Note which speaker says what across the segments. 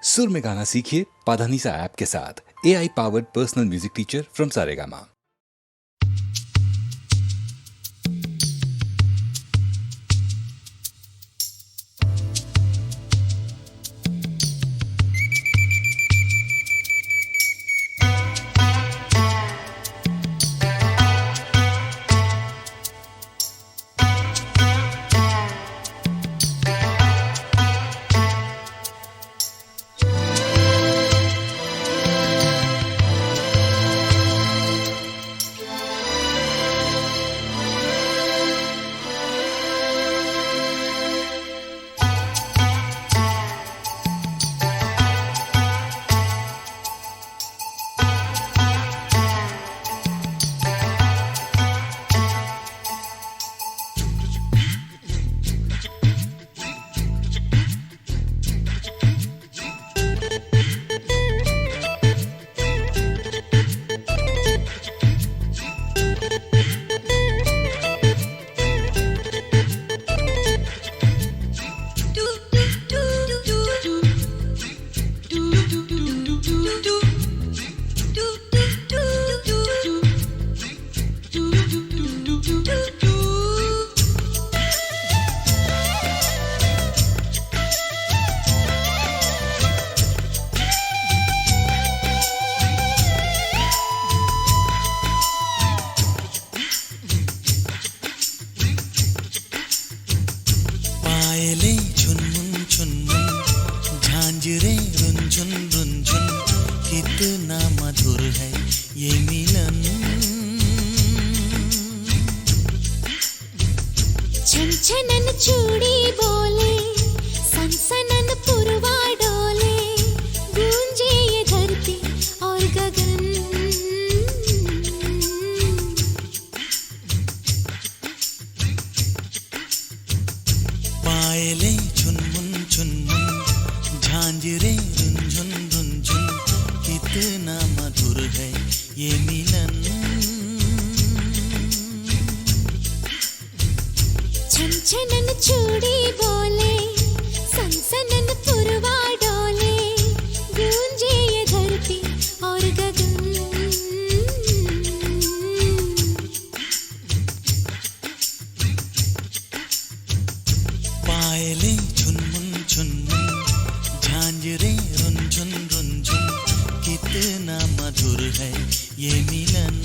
Speaker 1: सुर में गाना सीखिए पाधानीसा ऐप के साथ। AI powered personal music teacher from Saregama.
Speaker 2: कितना मधुर है ये मिलन।
Speaker 3: छनछनन चूड़ी बोले, सनसनन पुरवा डोले, गूंजे ये धरती और गगन।
Speaker 2: पायले झुनमुन झुनमुन, झांझरे रुंझुन रुंझुन, कितना मधुर है ये मिलन।
Speaker 3: छनछनन चूड़ी बोले, सनसनन पुरवा डोले, गूंजे ये धरती और गगन।
Speaker 2: पायले झुनमुन झुनमुन, झांझरे रुंझुन रुंझुन, कितना मधुर है ये मिलन।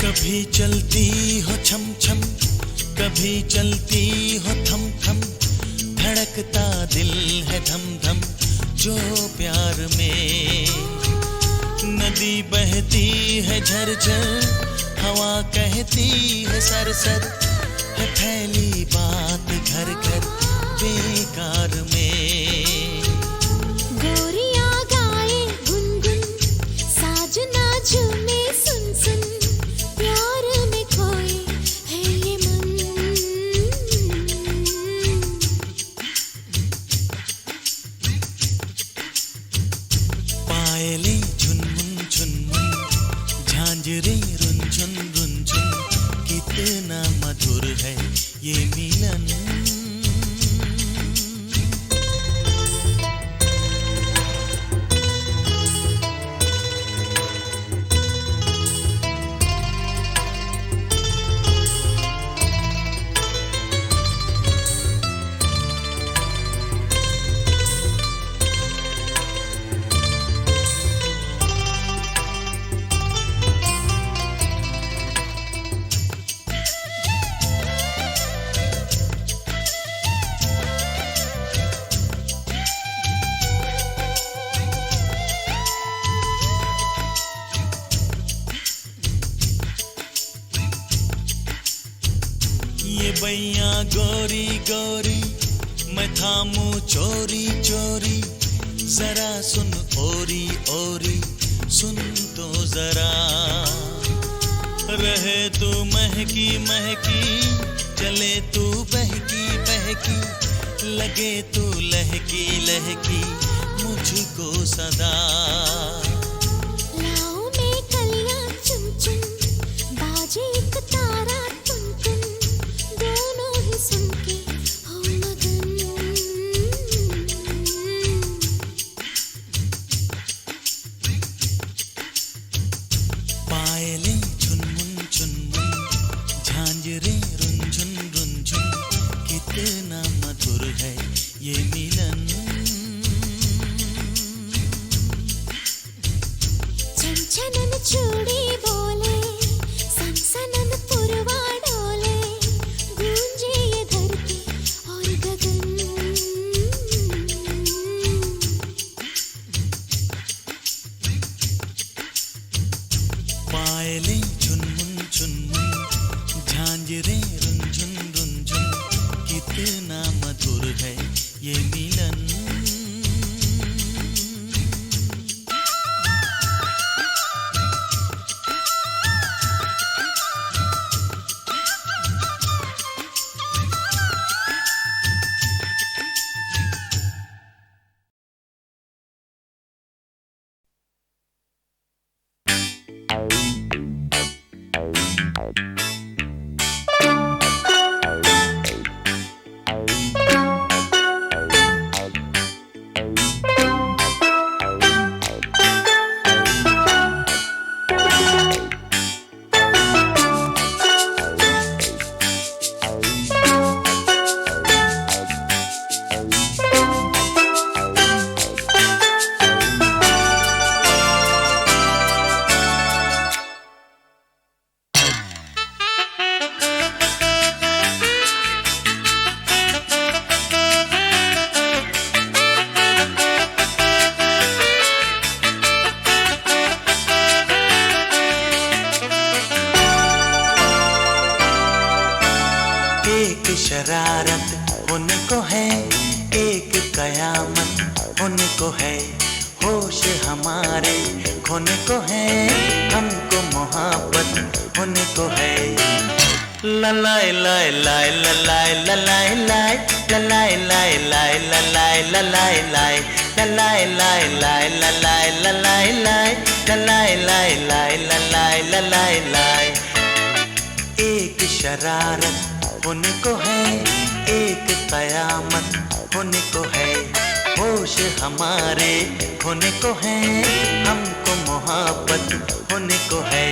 Speaker 2: कभी चलती हो छम छम, कभी चलती हो थम थम, धड़कता दिल है धम धम जो प्यार में। नदी बहती है झरझर, हवा कहती है सरसर, है फैली बात घर घर बेकार में।
Speaker 3: गोरिया गाए गुनगुन, साजना झूमे सुन सुन, प्यार में खोए है ये मन।
Speaker 2: पायले झुनमुन झुनमुन, झांझरे रुंझुन रुंझुन, कितना मधुर है ये मिलन। बैया गोरी गोरी मैं थामू चोरी चोरी जरा सुन ओरी ओरी सुन तो जरा रहे तू महकी महकी चले तू बहकी बहकी लगे तू लहकी लहकी मुझको सदा
Speaker 3: लाओ में कलियां चुन चुन बाजे एक तारा टुन टुन दोनों ही सुन के हो मगन
Speaker 2: पायलें झुनमुन झुनमुन झांझरें रुंझुन रुंझुन कितना मधुर है ये मिलन
Speaker 3: छनछनन चूड़ी बोले सनसनन पुरवा डोले गूंजे ये धरती और गगन
Speaker 2: पायलें झुनमुन झुनमुन झांझरें रुंझुन रुंझुन कितना मधुर है ये मिलन एक शरारत होने को है एक कयामत होने को है होश हमारे खोने को है हमको मोहब्बत होने को है ललाए लाए लाए ललाए ललाए लाए ललाए लाए लाए ललाए ललाए लाए ललाए लाए लाए ललाए ललाए लाए ललाए लाए लाए ललाए ललाए लाए एक शरारत होने को है एक कयामत होने को है होश हमारे खोने को है हमको मोहब्बत होने को है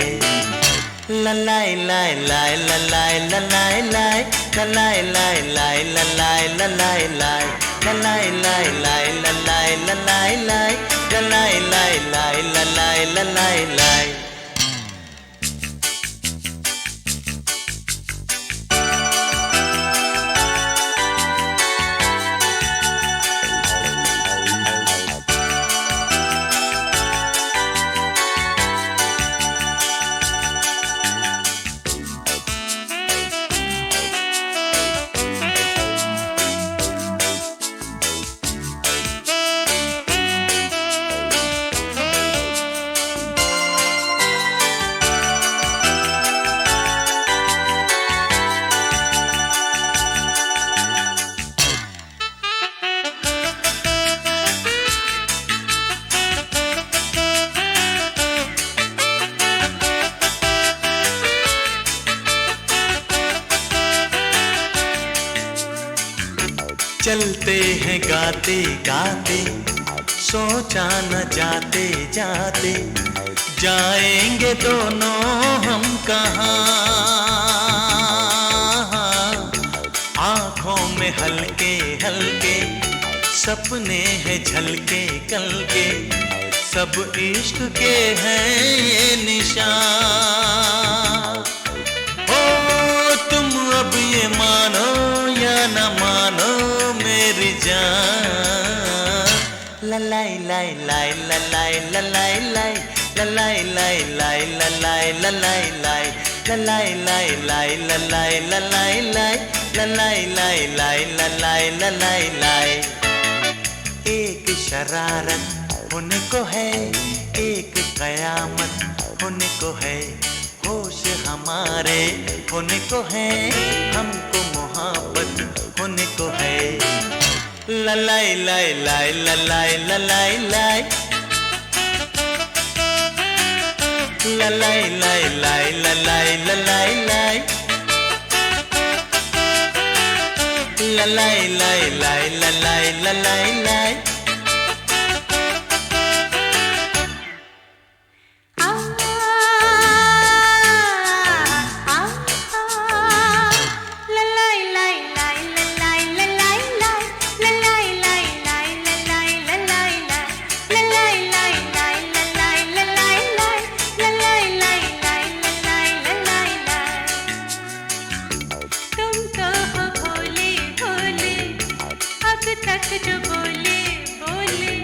Speaker 2: ललाए लाए लाए ललाए ललाए लाए ललाए लाए लाए ललाए ललाए लाए ललाए लाए लाए ललाए ललाए लाए ललाए लाए लाए ललाए ललाए लाए चलते हैं गाते गाते सोचा न जाते जाते जाएंगे दोनों हम कहाँ आँखों में हल्के हल्के सपने हैं झलके कल के सब इश्क के हैं ये निशान ओ तुम अब ये मानो या न मानो मेरी जान ललाई लाई लाई ललाई ललाई लाई ललाई लाई लाई ललाई ललाई लाई ललाई लाई लाई ललाई ललाई लाई ललाई लाई लाई ललाई ललाई लाई। एक शरारत होने को है, एक कयामत होने को है, होश हमारे होने को है, हमको मोहब्बत होने को है। ललाई लाई लाई ललाई ललाई लाई ललाई लाई लाई ललाई ललाई लाई ललाई लाई लाई ललाई ललाई लाई।
Speaker 3: जो बोले बोले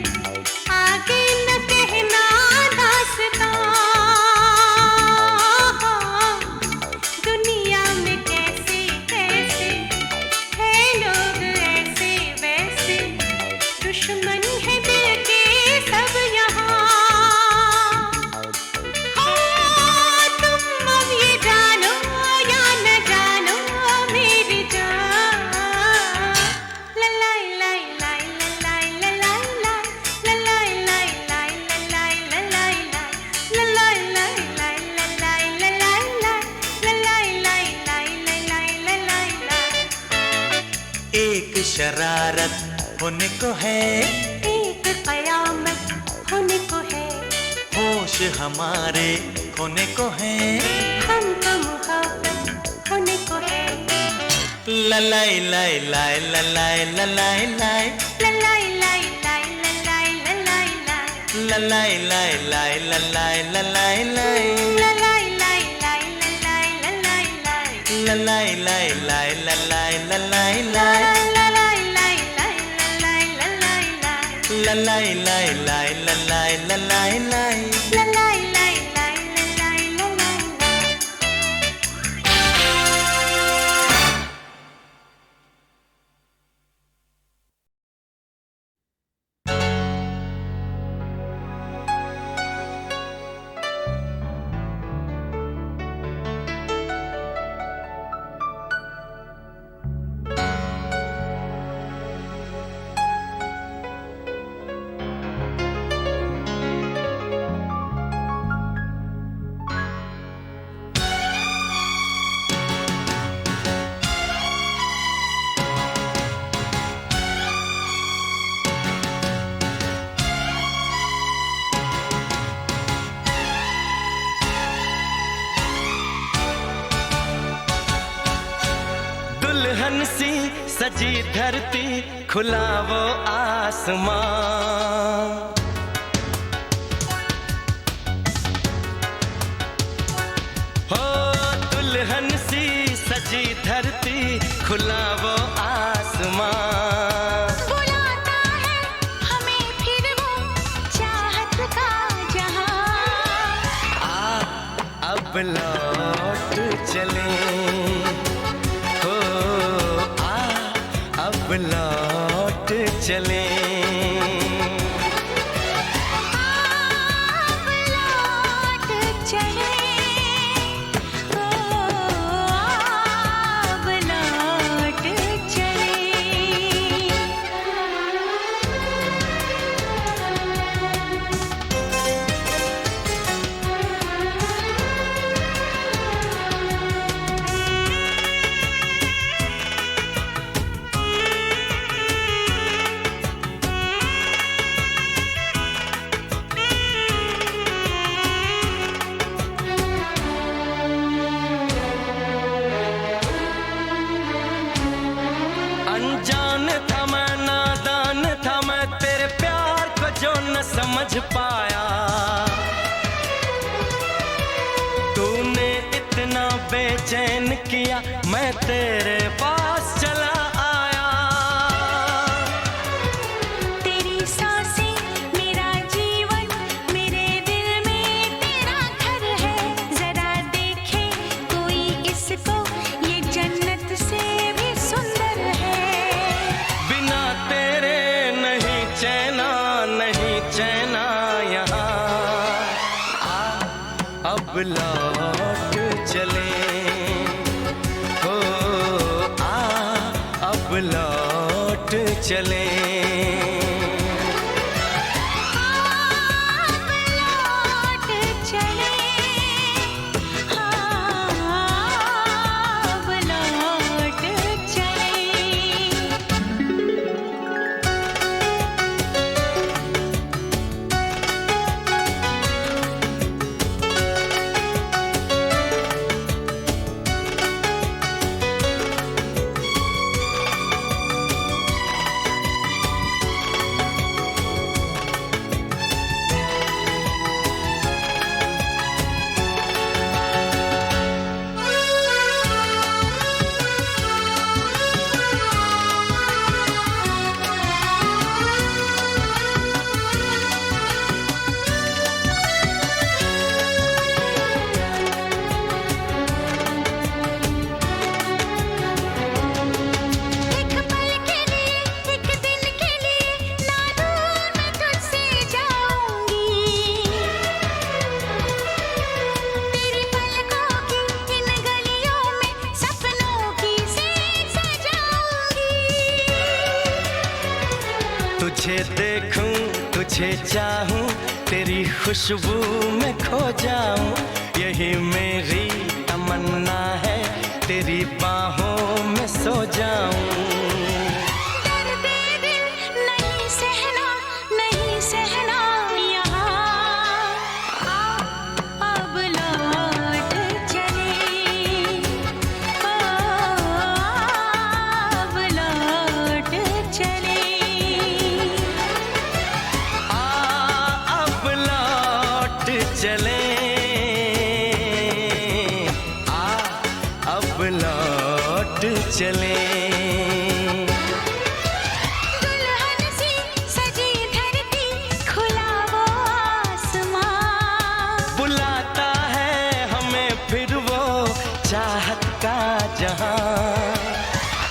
Speaker 3: आगे न कहना दास्तां, दुनिया में कैसे कैसे है लोग ऐसे वैसे, दुश्मन है दिल के सब यहाँ। तुम अब ये जानो या न जानो मेरी जान, ललाई लाई लाई ललाई ललाई ललाई ललाई लाई ललाई ललाई ललाई ललाई लाई ललाई ललाई लाई ललाई लाई।
Speaker 2: एक शरारत होने को है,
Speaker 3: एक कयामत होने को है,
Speaker 2: होश हमारे होने को है,
Speaker 3: हमको मोहब्बत होने को है।
Speaker 2: ललाई लाई लाई ललाई ललाई लाई
Speaker 3: ललाई लाई लाई ललाई ललाई लाई
Speaker 2: ललाई लाई लाई ललाई ललाई लाई
Speaker 3: ललाई लाई लाई ललाई ललाई लाई
Speaker 2: ललाई लाई लाई ललाई ललाई लाई
Speaker 3: ललाई लाई लाई ललाई ललाई लाई
Speaker 2: ललाई लाई लाई ललाई ललाई लाई।
Speaker 3: ललाई लाई लाई ललाई ललाई लाई।
Speaker 2: दुल्हन सी सजी धरती, खुला वो आसमां, हो दुल्हन सी सजी धरती, खुला वो आसमां,
Speaker 3: बुलाता है हमें फिर वो चाहत का जहां।
Speaker 2: अब लौट चले, हो अब लौट चले।
Speaker 3: अब लौट चले, अब लौट चले।
Speaker 2: अनजान था मैं, नादान था मैं, तेरे प्यार को जो न समझ पाया, तूने इतना बेचैन किया, मैं तेरे पास चला आया।
Speaker 3: तेरी सांसें मेरा जीवन, मेरे दिल में तेरा घर है, जरा देखे
Speaker 2: लौट चले, हो अब लौट चले। तुझे देखूं, तुझे चाहूं, तेरी खुशबू में खो जाऊं, यही मेरी तमन्ना है, तेरी बाहों में सो जाऊं।
Speaker 3: दर्द दिल नहीं सहना, नहीं सहना यहाँ, अब लौट चले, अब लौट चले।
Speaker 2: चले अब लौट चले।
Speaker 3: दुल्हन सी सजी धरती, खुला वो आसमां,
Speaker 2: बुलाता है हमें फिर वो चाहत का जहां।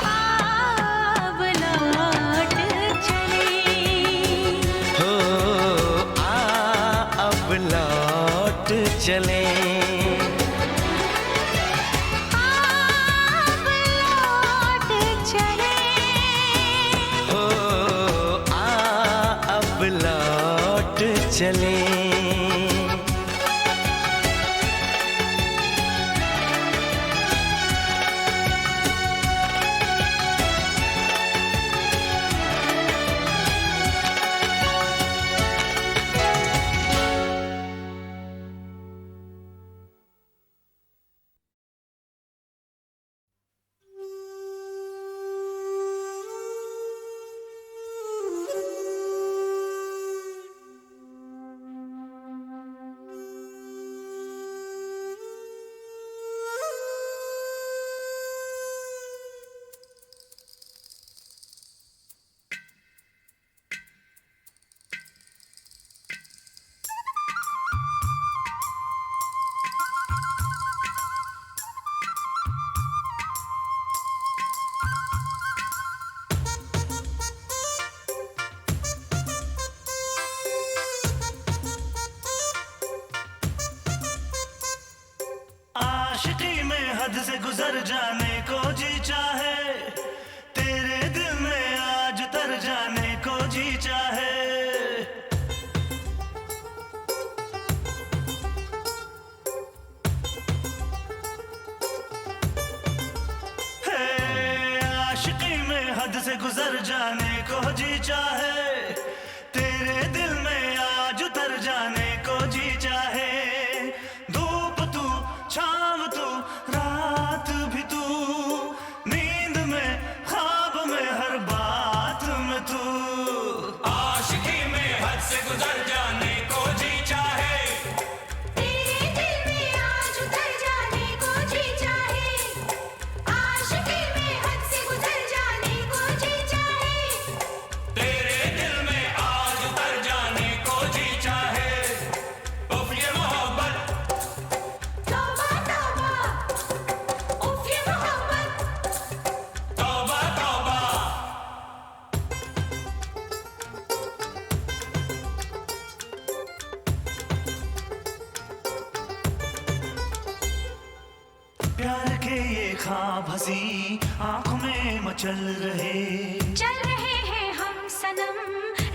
Speaker 3: अब लौट चले,
Speaker 2: हो अब लौट चले। चले
Speaker 4: आशिकी में हद से गुजर जाने को जी चाहे, तेरे दिल में आज उतर जाने को जी चाहे। हे आशिकी में हद से गुजर जाने को जी चाहे, तेरे दिल में आज उतर जाने को जी चाहे। धूप तू, छाँव तू, रात भी तू, नींद में, ख्वाब में, हर बात में तू।
Speaker 5: आशिकी में हद से गुजर जाने को जी चाहे,
Speaker 3: तेरे दिल में आज उतर जाने को जी चाहे। आशिकी में हद से गुजर जाने को जी चाहे,
Speaker 5: तेरे दिल
Speaker 4: ख्वाब हंसी आंखों में मचल रहे।
Speaker 3: चल रहे हैं हम सनम,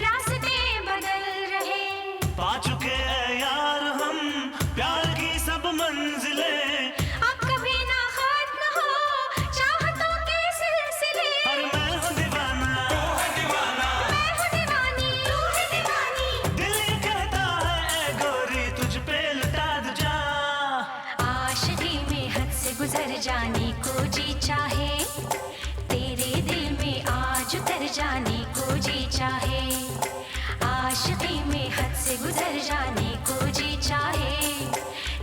Speaker 3: रास्ते बदल रहे।
Speaker 4: पा चुके हैं यार हम प्यार की सब मंजिलें।
Speaker 3: अब कभी ना खत्म हो चाहतों के सिलसिले।
Speaker 4: और मैं हूँ दीवाना,
Speaker 3: मैं हूँ दीवानी, तू है दीवानी।
Speaker 4: दिल ये कहता है ऐ गोरी तुझ पे लुटा दूं जान।
Speaker 3: आशिकी में हद से गुजर जाने को जी चाहे, तेरे दिल में आज उतर जाने को जी चाहे। आशिकी में हद से गुजर जाने को जी चाहे,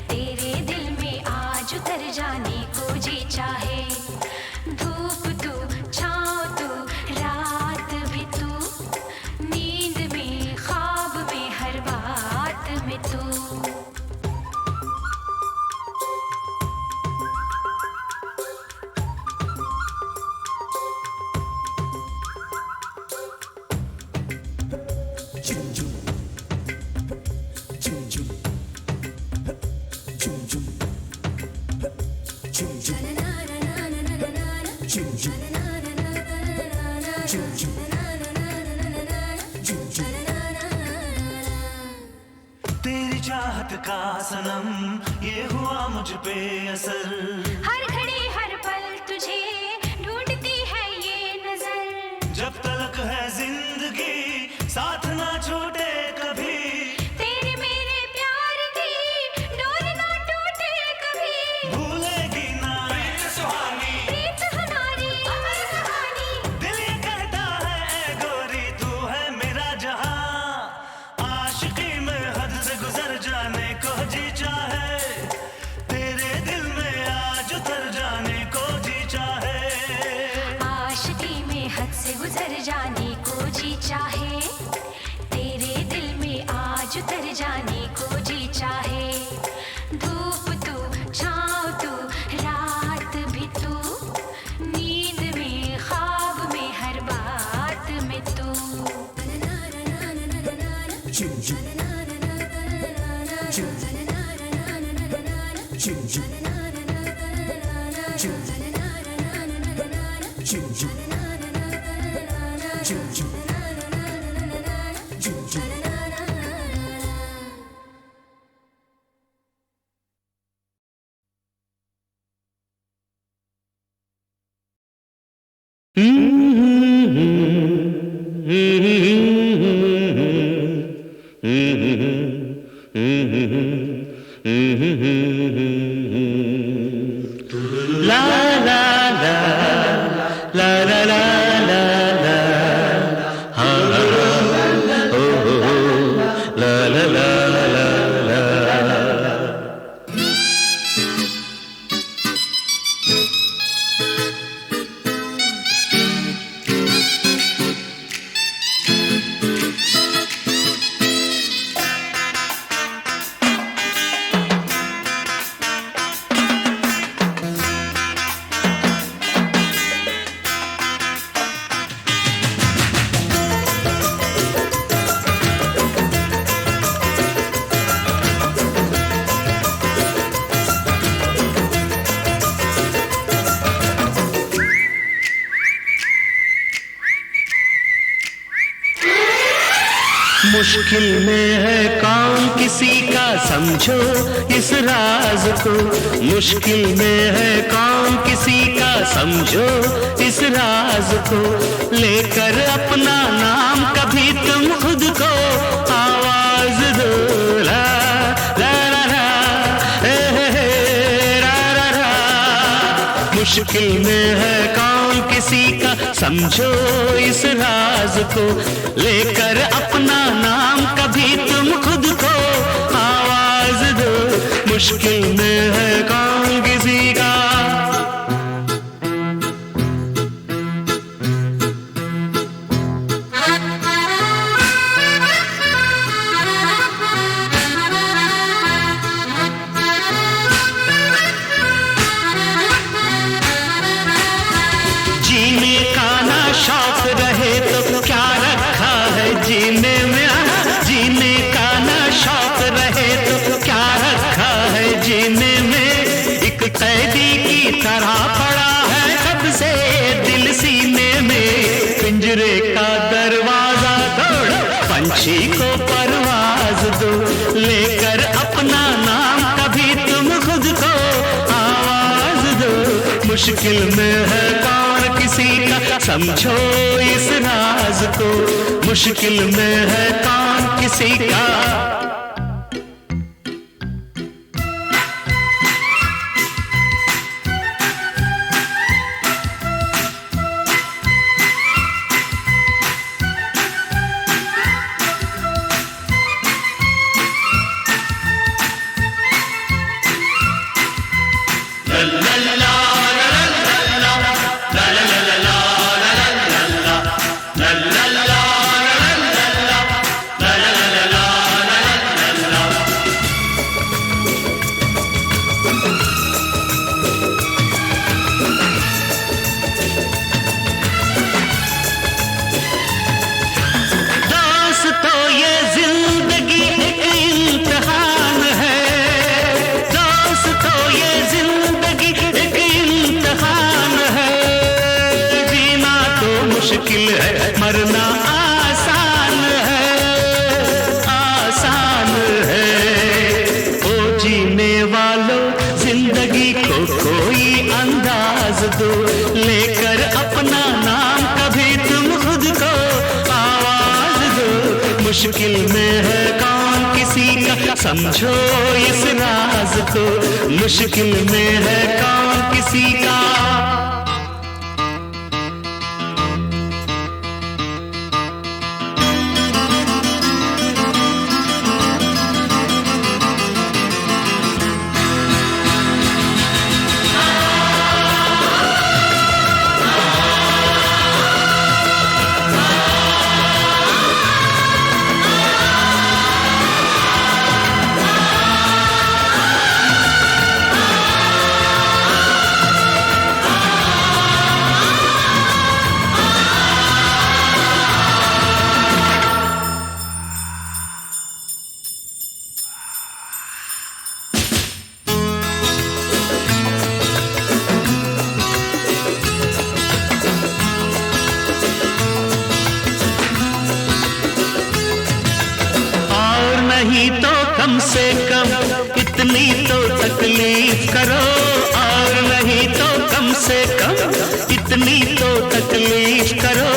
Speaker 3: तेरे दिल में आज उतर जाने को जी चाहे। धूप तू, छाँव तू, रात भी तू, नींद में ख्वाब में हर बात में तू।
Speaker 4: तेरी चाहत का सनम ये हुआ मुझ पे असर।
Speaker 3: हर घड़ी हर पल तुझे ढूंढती है ये नजर।
Speaker 4: जब तलक है जिंदगी साथ ना छूटे कभी।
Speaker 3: तेरे मेरे प्यार की डोर ना टूटे कभी।
Speaker 4: भूलेगी ना सुहानी
Speaker 3: प्रीत हमारी अमर कहानी।
Speaker 4: दिल ये कहता है ऐ गोरी तू है मेरा जहां। आशिकी में हद से गुजर जाने को जी चाहे, तेरे दिल में आज उतर जाने को जी चाहे।
Speaker 3: आशिकी में हद से गुजर जाने को जी चाहे, तेरे दिल में आज उतर जाने को जी चाहे। धूप तू, छाँव तू, रात भी तू, नींद में ख्वाब में हर बात में तू।
Speaker 6: मुश्किल में है कौन किसी का समझो इस राज को। मुश्किल में है कौन किसी का समझो इस राज को। लेकर अपना नाम कभी तुम खुद को आवाज दो। ला ला ला ला रा रा रा। मुश्किल में है कौन किसी का समझो इस राज को। लेकर अपना नाम कभी तुम खुद को आवाज दो। मुश्किल में है कौन किसी का। जीने का ना शौक रहे तो क्या रखा है जीने में। जीने का ना शौक रहे तो क्या रखा है जीने में। मुश्किल में है कौन किसी का समझो इस राज को, मुश्किल में है कौन किसी का। मुश्किल है मरना आसान है, आसान है। ओ जीने वालों जिंदगी को कोई अंदाज दो, लेकर अपना नाम कभी तुम खुद को आवाज दो। मुश्किल में है कौन किसी का समझो इस राज को, मुश्किल में है कौन किसी का। नहीं तो कम से कम इतनी तो तकलीफ करो, और नहीं तो कम से कम इतनी तो तकलीफ करो।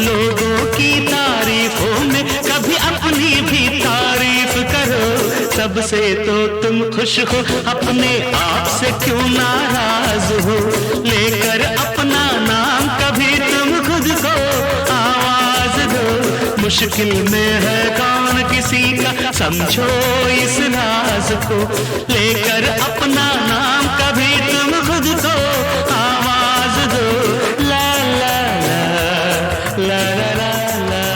Speaker 6: लोगों की तारीफों में कभी अपनी भी तारीफ करो। सबसे तो तुम खुश हो, अपने आप से क्यों नाराज हो। लेकर अपना नाम कभी तुम खुद को आवाज दो। मुश्किल में है कौन किसी का समझो इस राज को, लेकर अपना नाम कभी तुम खुद को आवाज दो। ला ला ला ला ला ला ला।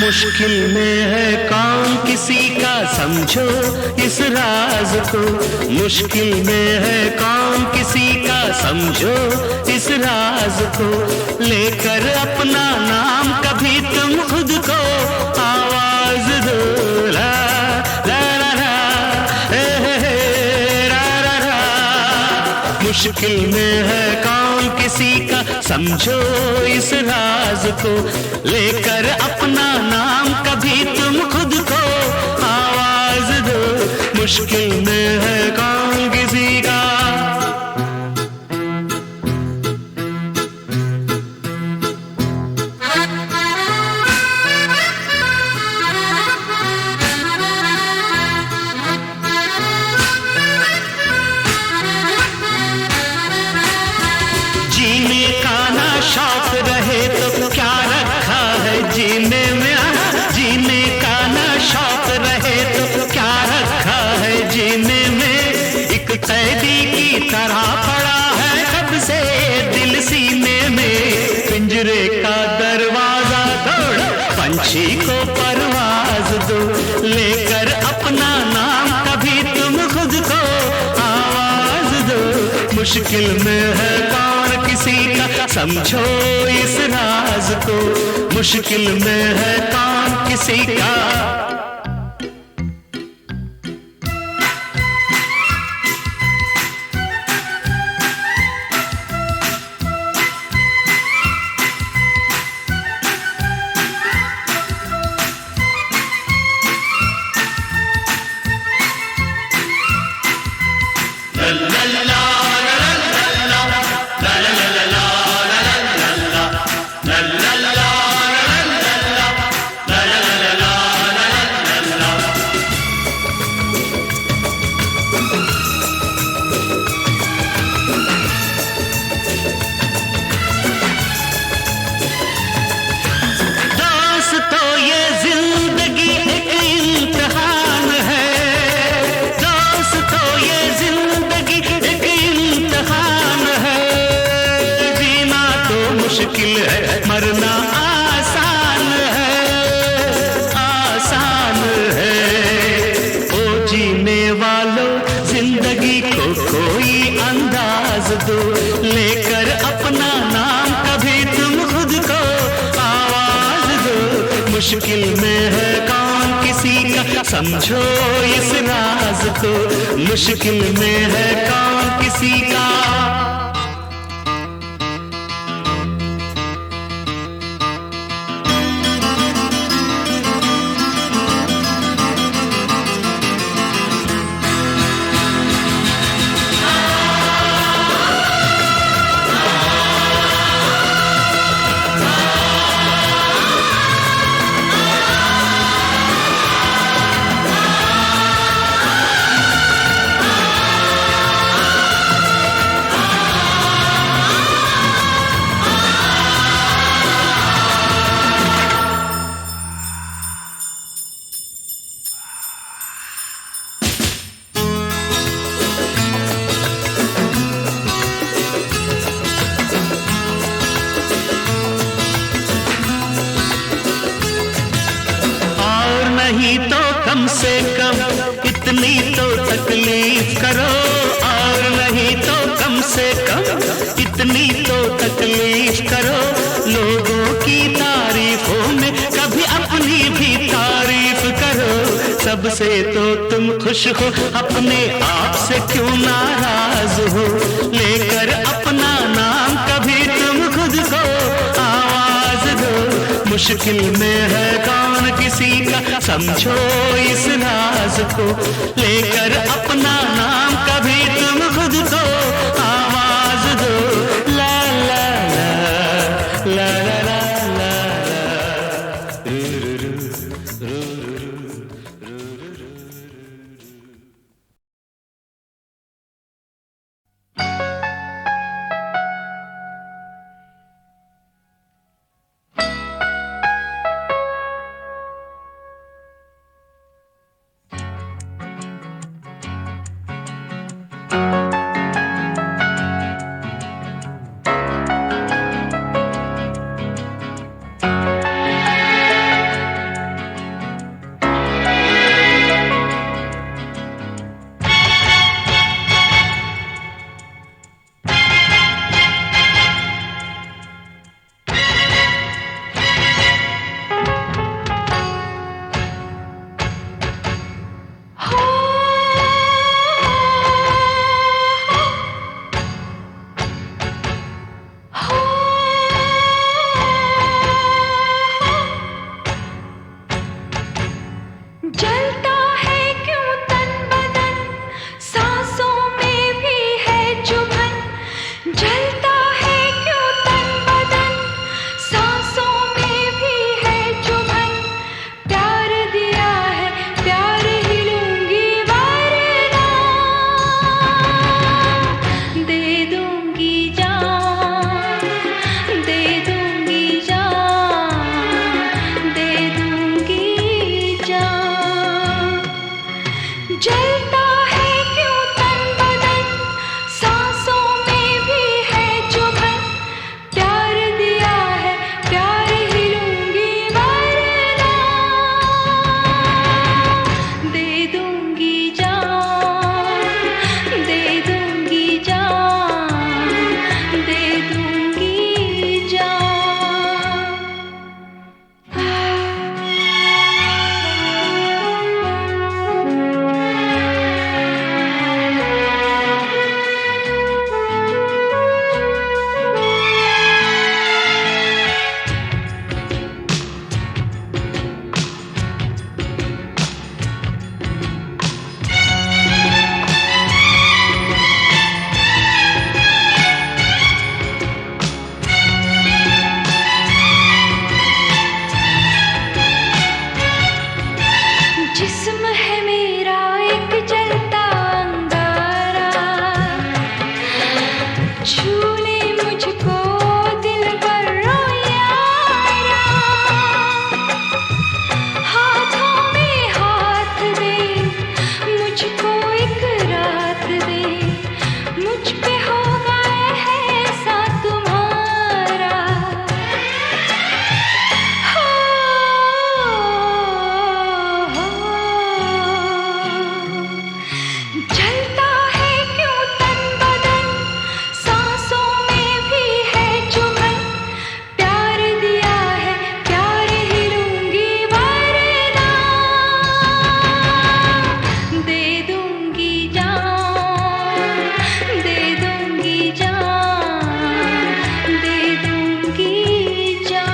Speaker 6: मुश्किल में है कौन किसी का समझो इस राज को। मुश्किल में है कौन किसी का समझो इस राज को। लेकर अपना नाम कभी तुम खुद को आवाज दो। ला ला ला ला रा रा रा। मुश्किल में है कौन किसी का समझो इस राज को। लेकर अपना नाम कभी तुम खुद को आवाज दो। मुश्किल में है कौन किसी का। पिंजरे का दरवाजा तोड़ो, पंछी को परवाज दो, लेकर अपना नाम कभी तुम खुद को आवाज दो। मुश्किल में है कौन किसी का, समझो इस राज को, मुश्किल में है कौन किसी का। मुश्किल है मरना आसान है, आसान है। ओ जीने वालों जिंदगी को कोई अंदाज दो, लेकर अपना नाम कभी तुम खुद को आवाज दो। मुश्किल में है कौन किसी का, समझो इस राज को, मुश्किल में है कौन किसी का। नहीं तो कम से कम इतनी तो तकलीफ करो, और नहीं तो कम से कम इतनी तो तकलीफ करो। लोगों की तारीफों में कभी अपनी भी तारीफ करो। सबसे तो तुम खुश हो, अपने आप से क्यों नाराज हो। लेकर अपना नाम कभी तुम खुद को आवाज दो। मुश्किल में है कौन किसी का, समझो इस राज को। लेकर अपना नाम कभी तुम खुद को आवाज दो। ला ला ला ला ला ला ला
Speaker 3: छू ले मुझको दिलबर ओ यारा, हाथों में हाथ दे मुझको एक रात दे, मुझ पे होगा एहसान तुम्हारा। जलता है क्यों तन बदन, सांसों में भी है चुभन, प्यार दिया है प्यार ही लूंगी वरना दे दूंगी जान, दे दूंगी जान, दे दूंगी जान।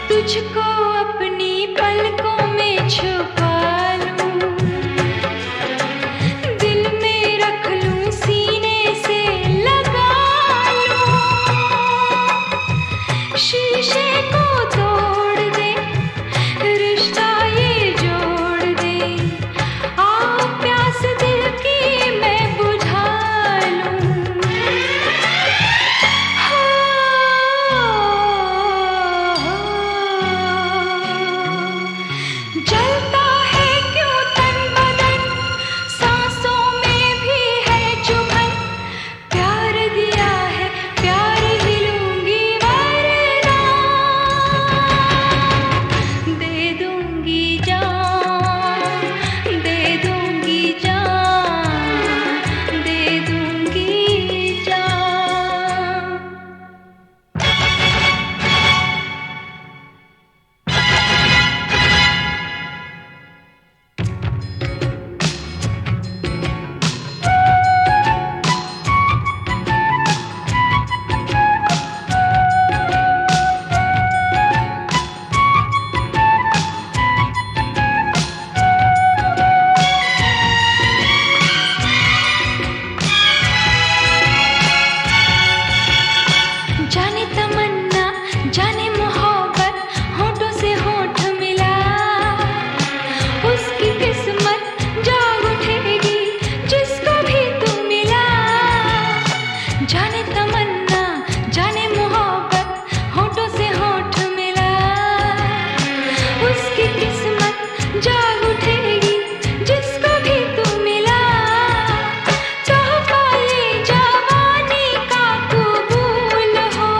Speaker 3: तुझको अपनी पलकों में छुपा लूं, दिल में रख लूं, सीने से लगा लूं, शीशे को तोड़ दे रिश्ता ये जोड़ दे, आओ प्यास दिल की मैं बुझा लूं। जलता है क्यों तन बदन, सांसों में भी है चुभन, प्यार दिया है प्यार ही लूंगी वरना दे दूंगी जान, दे दूंगी जान, दे दूंगी जान। जाने तमन्ना जाने मोहब्बत, होठों से होठ मिला, उसकी किस्मत जाग उठेगी जिसको भी तू मिला। जाने तमन्ना जाने मोहब्बत, होठों से होठ मिला, उसकी किस्मत जाग उठेगी जिसको भी तू मिला। तोहफा ये जवानी का कबूल हो,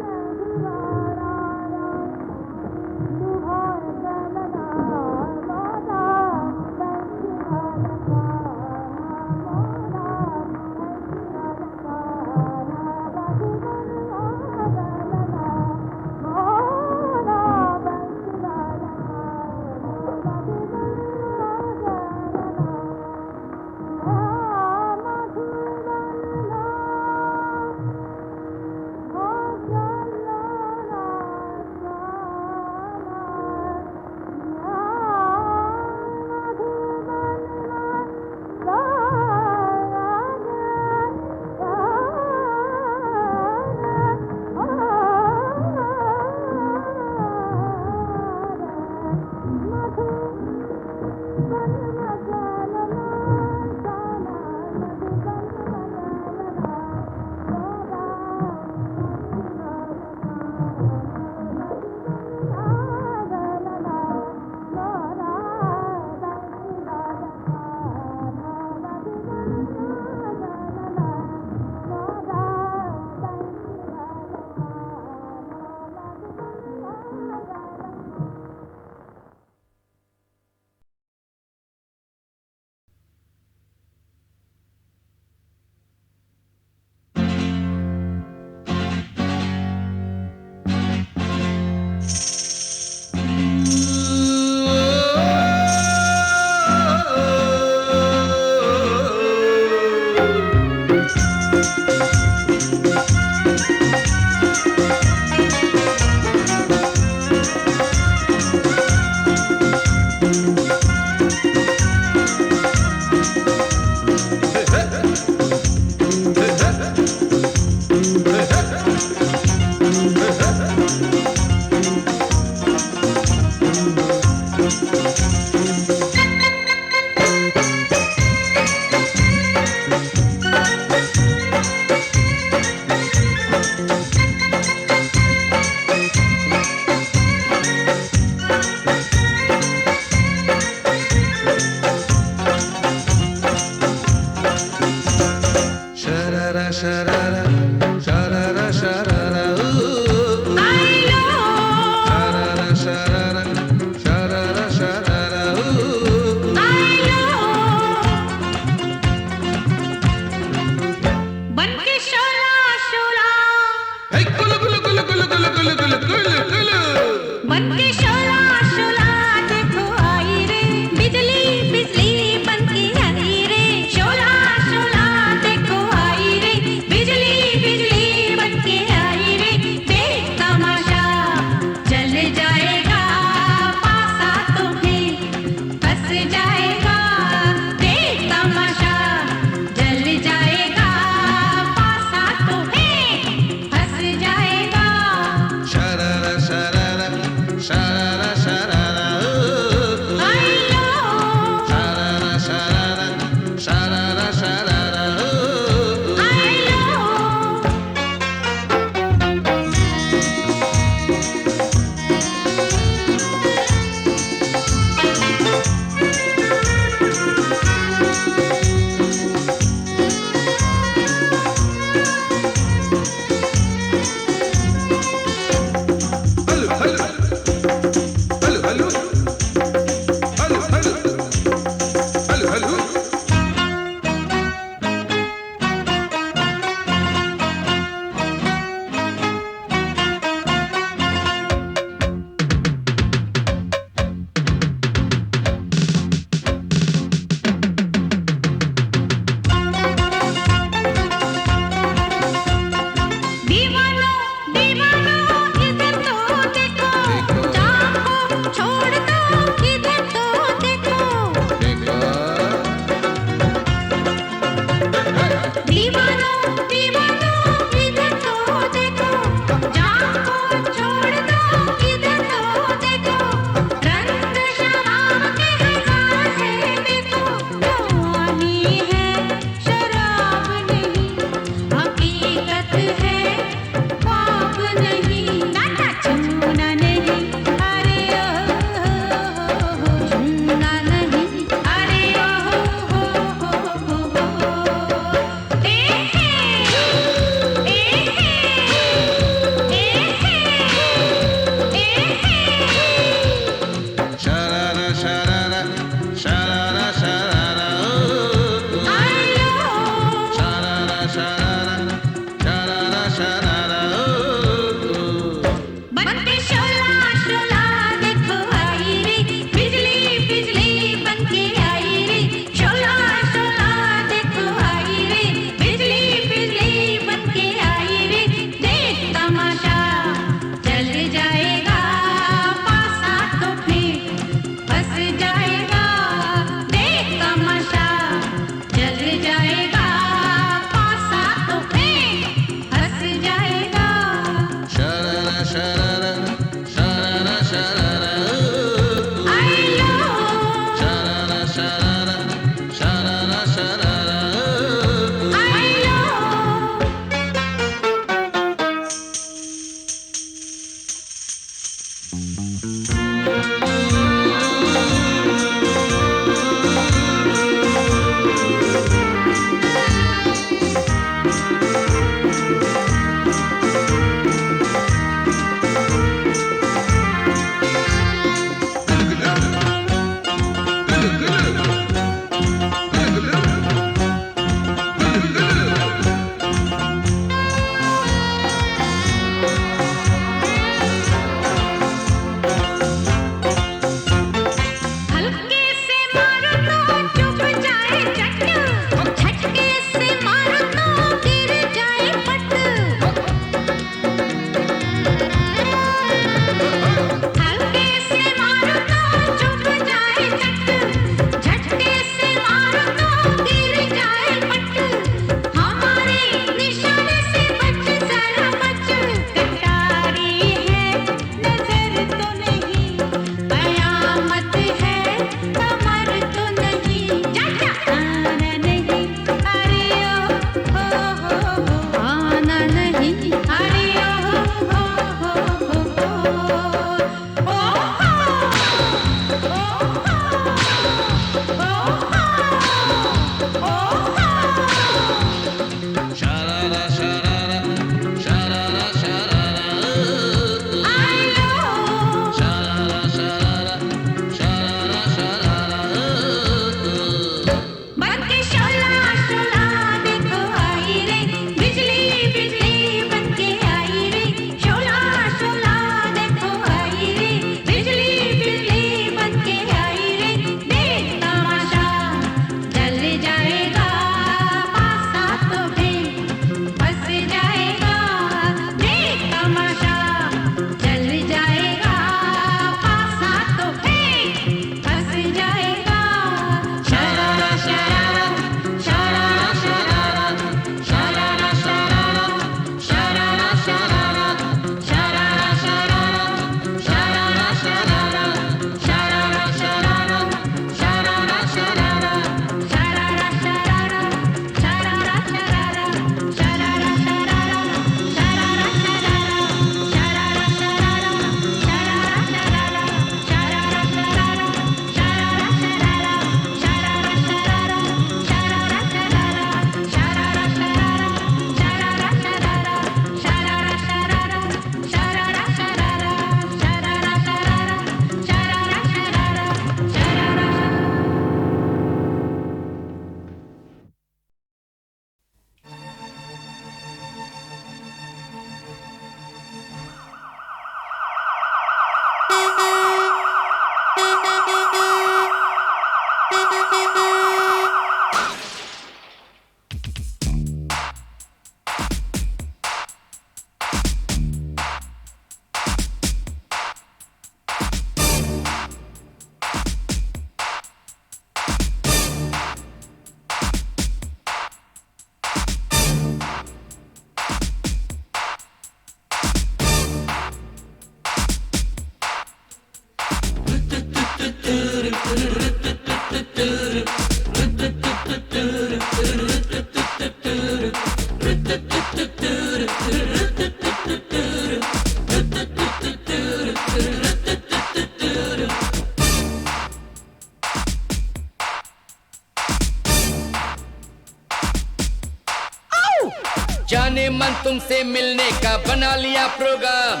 Speaker 7: जाने मन तुमसे मिलने का बना लिया प्रोग्राम,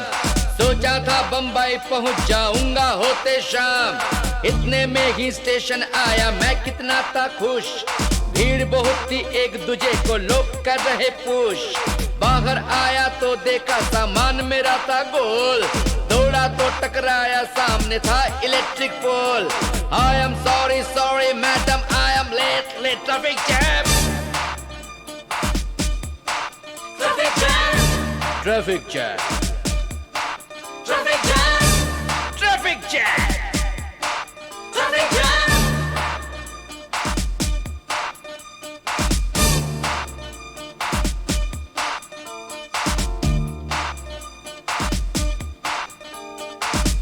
Speaker 7: सोचा था बम्बई पहुंच जाऊंगा होते शाम। इतने में ही स्टेशन आया मैं कितना था खुश, भीड़ बहुत थी एक दूजे को लोग कर रहे पुश। बाहर आया तो देखा सामान मेरा था गोल, दौड़ा तो टकराया सामने था electric pole. I am sorry sorry madam I am late late traffic jam. Traffic jam. Traffic jam. Traffic jam. Traffic jam.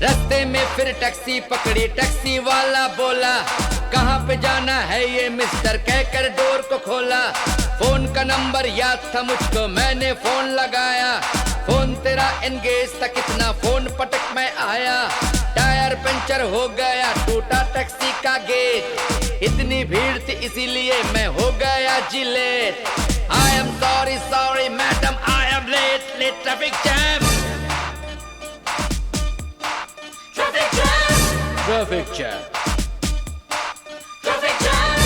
Speaker 7: रास्ते में फिर टैक्सी पकड़ी, टैक्सी वाला बोला कहाँ पे जाना है ये मिस्टर, कहकर डोर को खोला। फोन का नंबर याद था मुझको, मैंने फोन लगाया। फोन तेरा एंगेज था, कितना फोन पटक में आया। टायर पंचर हो गया, टूटा टैक्सी का गेट। इतनी भीड़ थी इसीलिए मैं हो गया जी लेट। I am sorry sorry madam I am late late traffic jam. Traffic jam. Traffic jam. Traffic jam!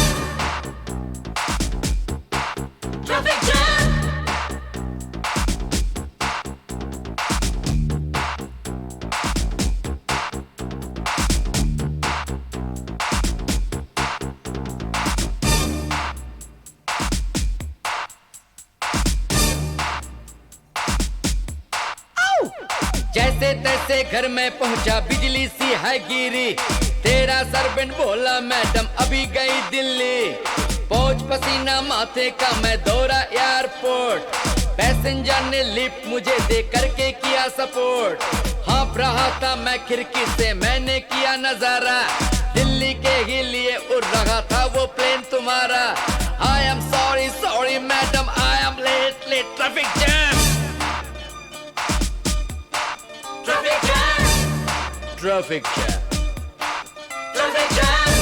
Speaker 7: Traffic jam! जैसे तैसे घर में पहुंचा, बिजली सी है गिरी। तेरा सर्वेंट बोला मैडम अभी गई दिल्ली। पहुंच पसीना माथे का मैं दौड़ा एयरपोर्ट। पैसेंजर ने लिफ्ट मुझे दे करके किया सपोर्ट। हाँफ रहा था मैं खिड़की से, मैंने किया नजारा। दिल्ली के ही लिए उड़ रहा था वो प्लेन तुम्हारा। I am sorry sorry madam I am late late traffic jam. Traffic jam. Traffic jam. Traffic jam!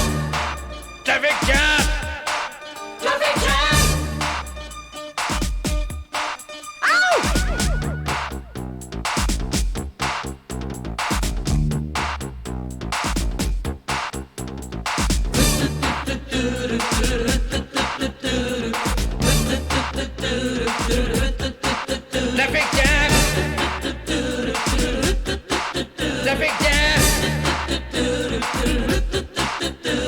Speaker 7: Traffic jam! Traffic jam! Ow! Traffic jam! Traffic jam!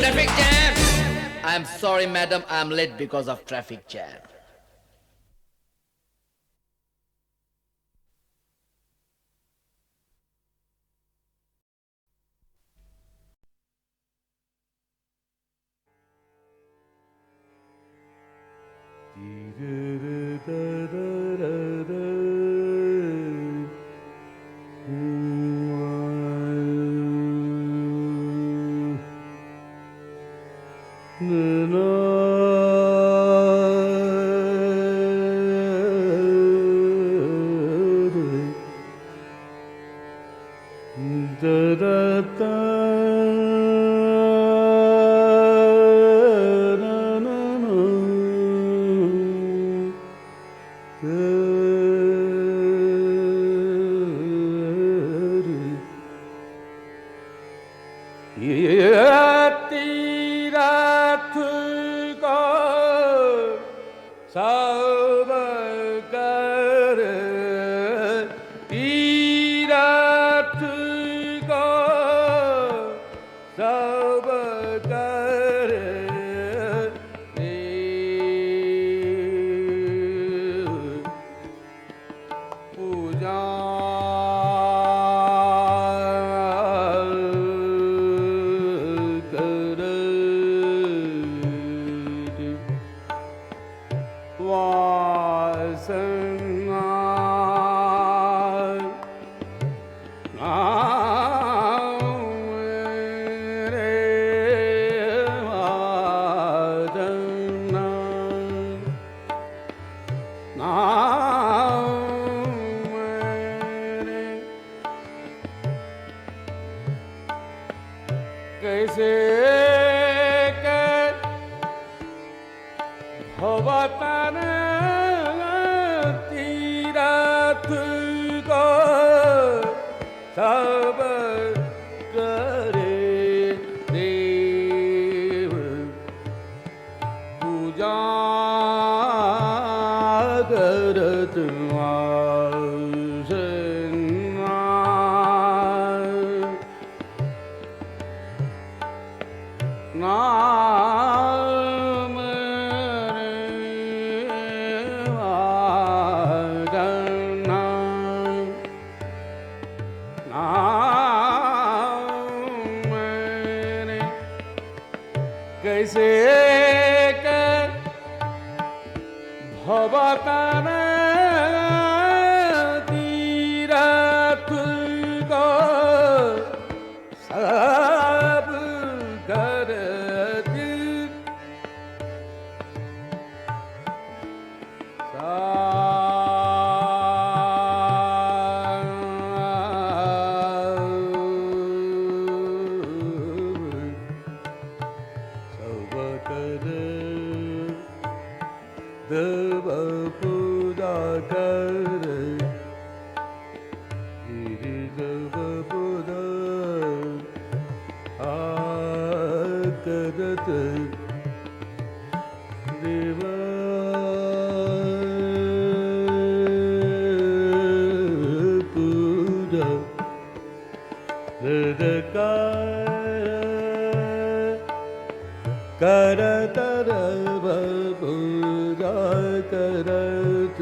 Speaker 7: Traffic jam! I'm sorry madam, I'm late because of traffic jam.
Speaker 8: Tirath का कैसे कर भवकन तीरथ को सब करत देव पूजा कर देव पूजा करत देव पूजा करत पूजा करत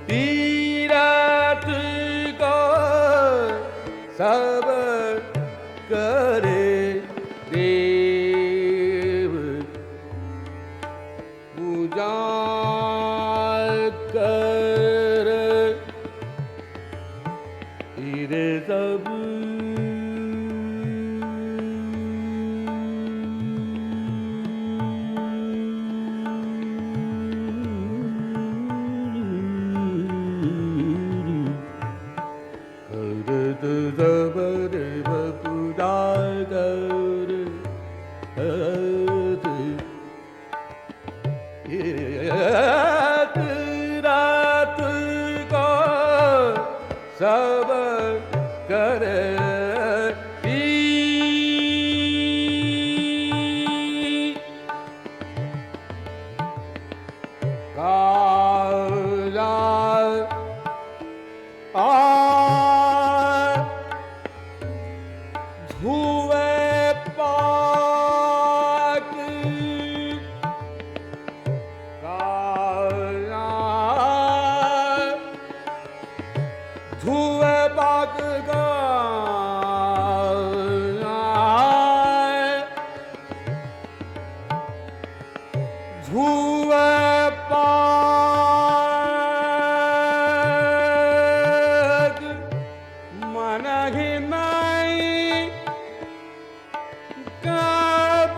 Speaker 8: तीरथ को सब करे देव पूजा कर तीरे सब रात को सब करे काला धुए पाक काला धुए पाक धुए पाक मन ही नहीं कब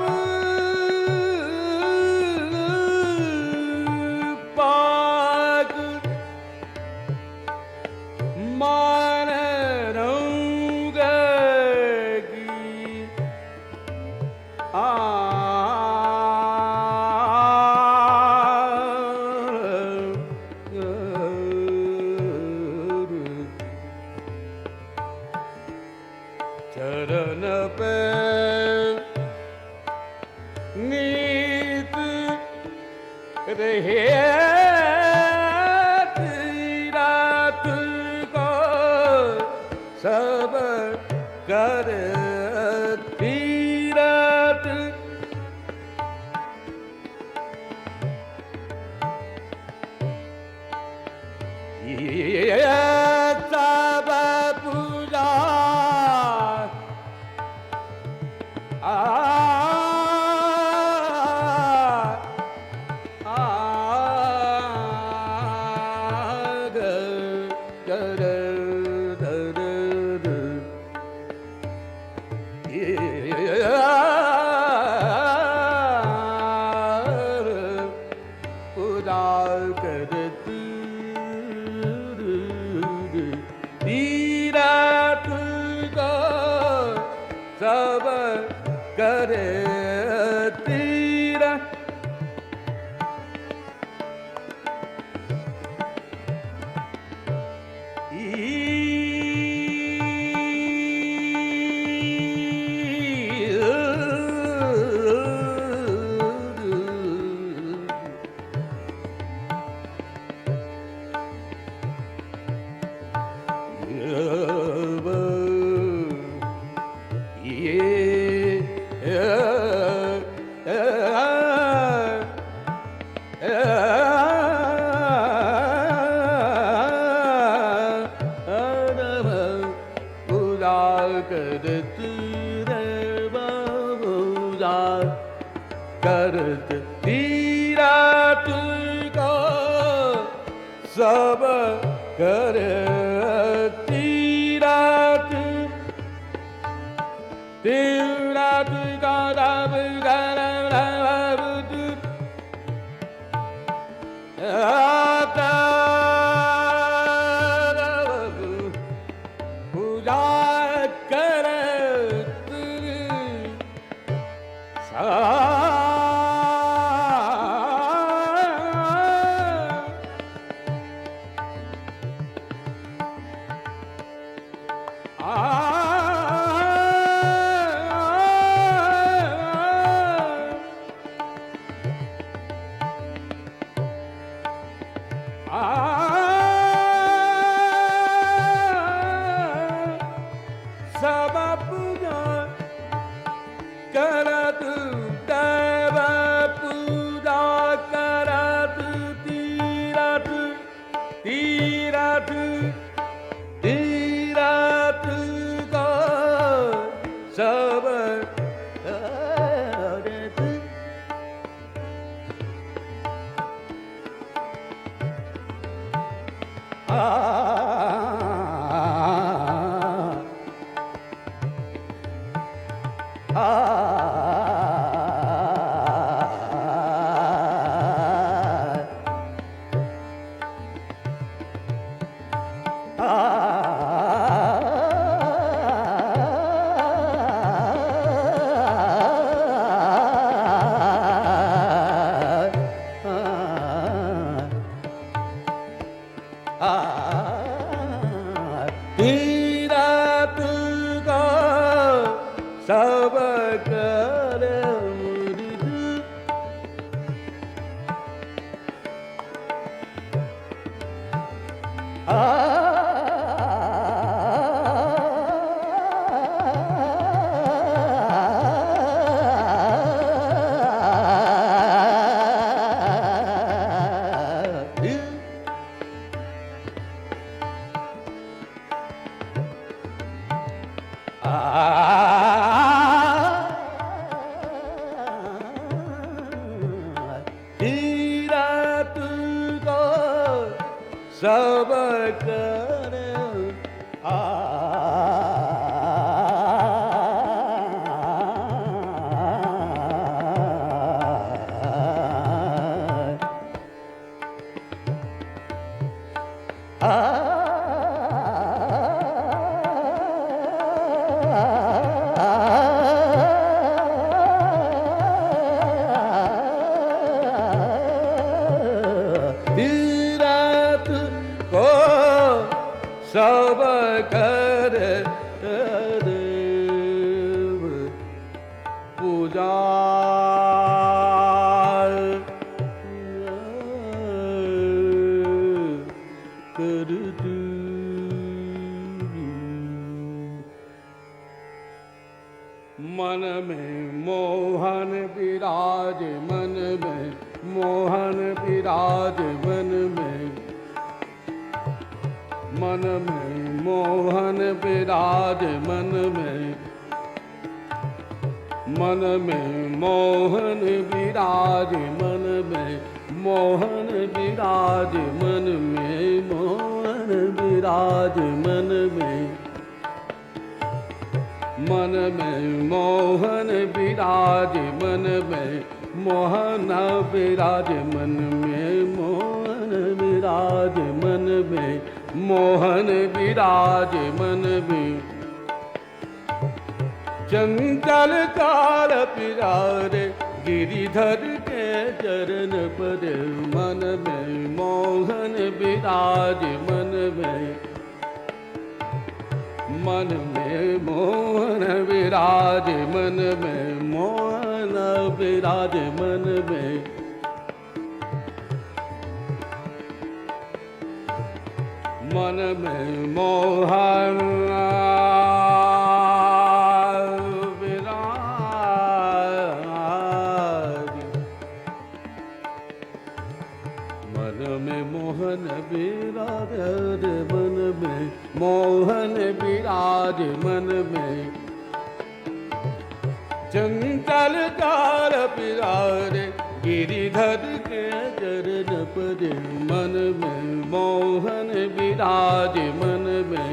Speaker 8: पाक मान रहूंगी चरण पे नीत रहे रात को सब कर तीरथ सब पूजा करत तीरथ को सब कर तीरथ तीरथ का रब पूजा करत सब पूजा करत देव पूजा करत तीरथ तीरथ तीरथ को सब करत तीरथ को सब कर तीरथ को सब कर तीरथ को सब कर देव पूजा कर दू मन में मोहन विराज मन में मोहन विराज मन में मोहन विराज मन में मोहन विराज मन में मोहन विराज मन में मोहन विराज मन में मोहन विराज मन में मोहन विराज मन में मोहन विराज मन में मोहन विराज मन में चंचल चाल पिरारे गिरिधर के चरण पर मन में मोहन विराज मन में मोहन विराज मन में मोहन विराज मन में मोहन विराज मन में मोहन विराज मन में मोहन विराज मन में चंचल चाल प्यारे गिरिधर के चरण पर मन में मोहन विराज मन में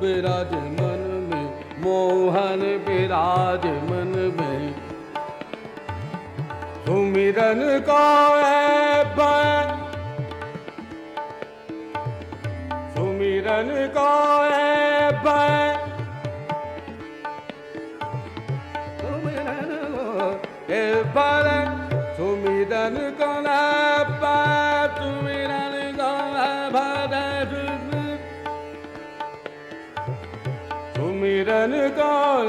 Speaker 8: विराज मन में मोहन विराज मन में सुमिरन का सुमिरन का सुमिरन के बल सुमिरन का सुमिरन का भर सुमिरन काल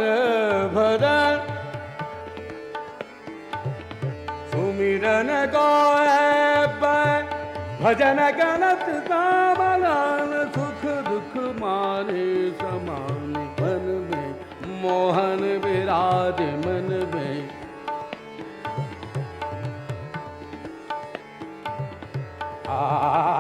Speaker 8: भजन सुमिरन काल भजन गणत सामलान सुख दुख माने समान मन में मोहन विराज मन में मन में मोहन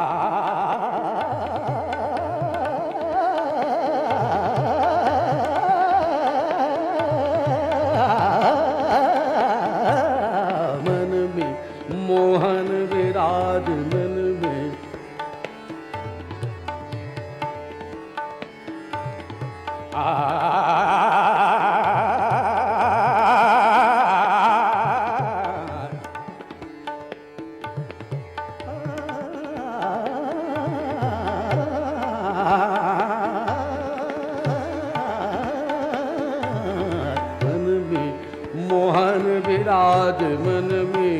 Speaker 8: विराज मन में मन में मोहन विराज मन में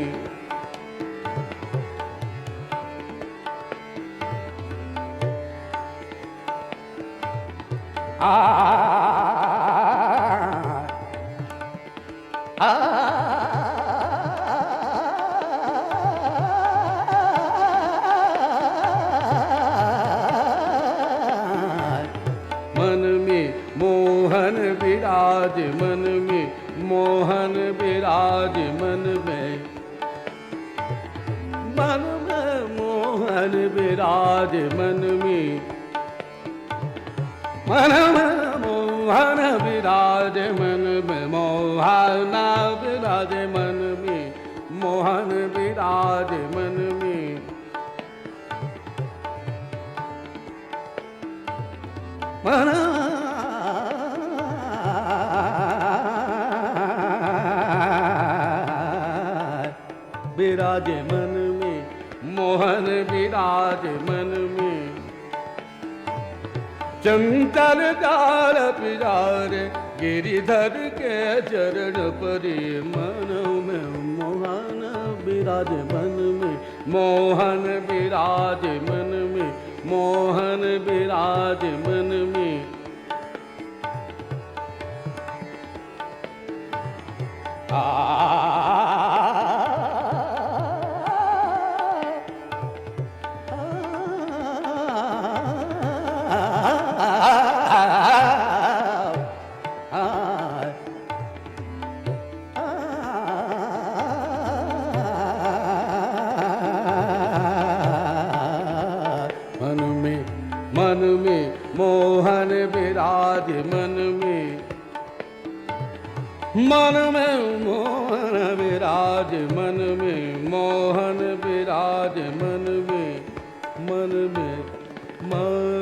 Speaker 8: मन में मोहन विराज मन में मोहन विराज मन में मन में मोहन विराज मन में मन में मोहन विराज मन में मोहन विराज मन में मोहन विराज मन में मन विराज मन में मोहन विराज मन में चंचल जाल प्यारे गिरिधर के चरण परी मन में मोहन विराज मन में मोहन विराज मन में मोहन विराज मन में मन में मोहन विराज मन में मन में मोहन विराज मन में मोहन विराज मन में मन में मन